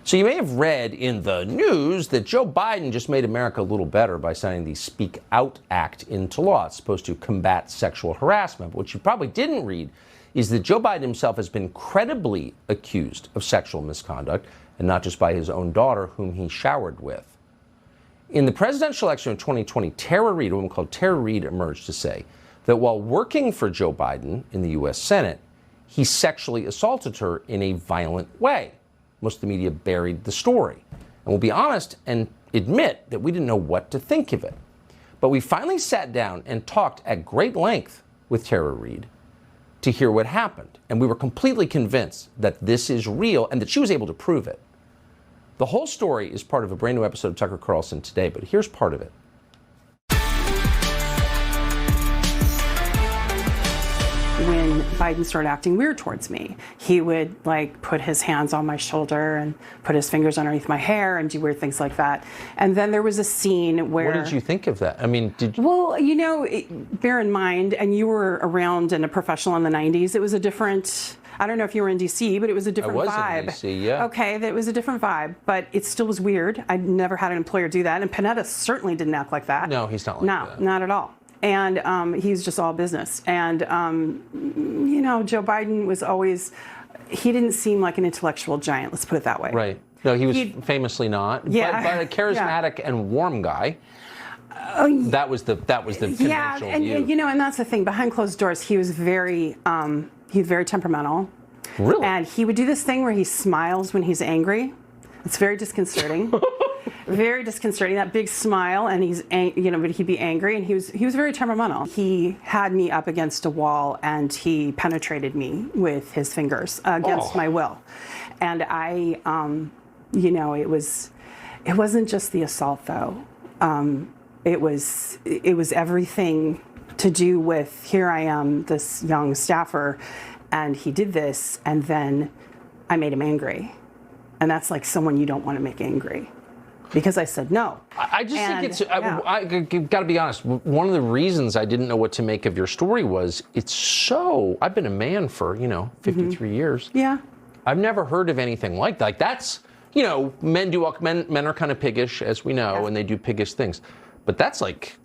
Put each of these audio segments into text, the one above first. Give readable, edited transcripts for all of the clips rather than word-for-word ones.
So you may have read in the news that Joe Biden just made America a little better by signing the Speak Out Act into law. It's supposed to combat sexual harassment. But what you probably didn't read is that Joe Biden himself has been credibly accused of sexual misconduct, and not just by his own daughter, whom he showered with. In the presidential election of 2020, Tara Reade, a woman called Tara Reade, emerged to say that while working for Joe Biden in the U.S. Senate, he sexually assaulted her in a violent way. Most of the media buried the story. And we'll be honest and admit that we didn't know what to think of it. But we finally sat down and talked at great length with Tara Reade to hear what happened. And we were completely convinced that this is real and that she was able to prove it. The whole story is part of a brand new episode of Tucker Carlson Today, but here's part of it. When Biden started acting weird towards me, he would put his hands on my shoulder and put his fingers underneath my hair and do weird things like that. And then there was a scene where... What did you think of that? I mean, did you... Well, bear in mind, and you were around and a professional in the 90s, it was a different... I don't know if you were in D.C., but it was a different vibe. I was in D.C., yeah. Okay, that was a different vibe, but it still was weird. I'd never had an employer do that, and Panetta certainly didn't act like that. No, he's not like that. No, not at all. And he's just all business. And, Joe Biden was always, he didn't seem like an intellectual giant, let's put it that way. Right. No, he was famously not. Yeah. But a charismatic and warm guy. That was the conventional view. And that's the thing. Behind closed doors, he was very temperamental. Really? And he would do this thing where he smiles when he's angry. It's very disconcerting. Very disconcerting, that big smile, and but he'd be angry, and he was very temperamental. He had me up against a wall, and he penetrated me with his fingers against my will. And I, it wasn't just the assault though. It was everything to do with, here I am, this young staffer, and he did this, and then I made him angry. And that's like someone you don't want to make angry. Because I said no. I just think it's, I've got to be honest, one of the reasons I didn't know what to make of your story was I've been a man for, 53 years. Yeah. I've never heard of anything like that. Like that's, men are kind of piggish, as we know, and they do piggish things. But that's kind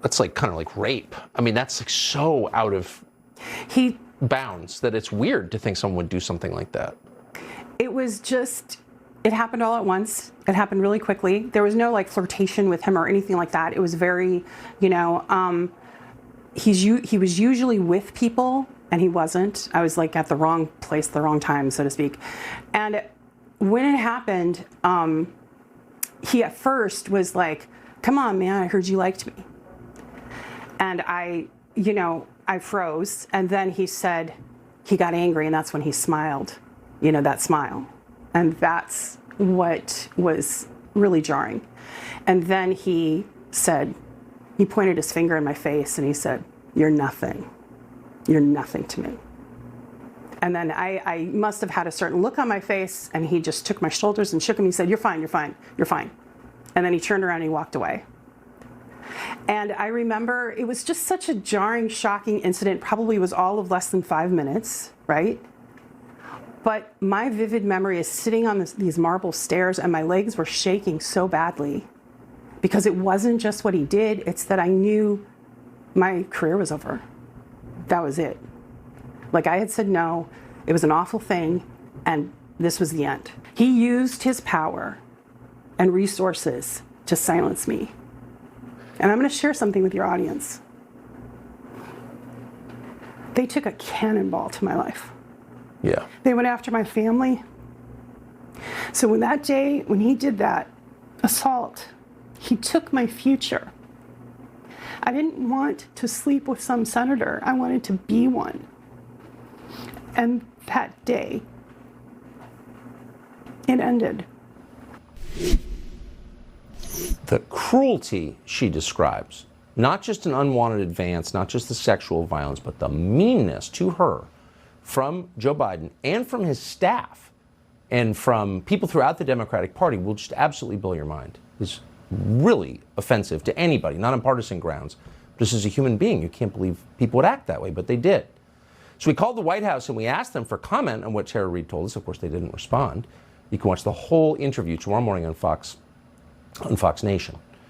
of like rape. I mean, that's like so out of bounds that it's weird to think someone would do something like that. It was just... It happened all at once. It happened really quickly. There was no flirtation with him or anything like that. It was very, he was usually with people, and he wasn't. I was at the wrong place, the wrong time, so to speak. And when it happened, he at first was like, "Come on, man, I heard you liked me." And I froze. And then he said he got angry, and that's when he smiled. That smile. And that's what was really jarring. And then he pointed his finger in my face and he said, "You're nothing. You're nothing to me." And then I must have had a certain look on my face, and he just took my shoulders and shook them. He said, "You're fine, you're fine, you're fine." And then he turned around and he walked away. And I remember it was just such a jarring, shocking incident. Probably was all of less than 5 minutes, right? But my vivid memory is sitting on these marble stairs, and my legs were shaking so badly because it wasn't just what he did, it's that I knew my career was over. That was it. I had said no, it was an awful thing, and this was the end. He used his power and resources to silence me. And I'm going to share something with your audience. They took a cannonball to my life. Yeah. They went after my family. So when he did that assault, he took my future. I didn't want to sleep with some senator. I wanted to be one. And that day, it ended. The cruelty she describes, not just an unwanted advance, not just the sexual violence, but the meanness to her from Joe Biden and from his staff and from people throughout the Democratic Party will just absolutely blow your mind. It's really offensive to anybody, not on partisan grounds. Just as a human being, you can't believe people would act that way, but they did. So we called the White House and we asked them for comment on what Tara Reade told us. Of course, they didn't respond. You can watch the whole interview tomorrow morning on Fox Nation.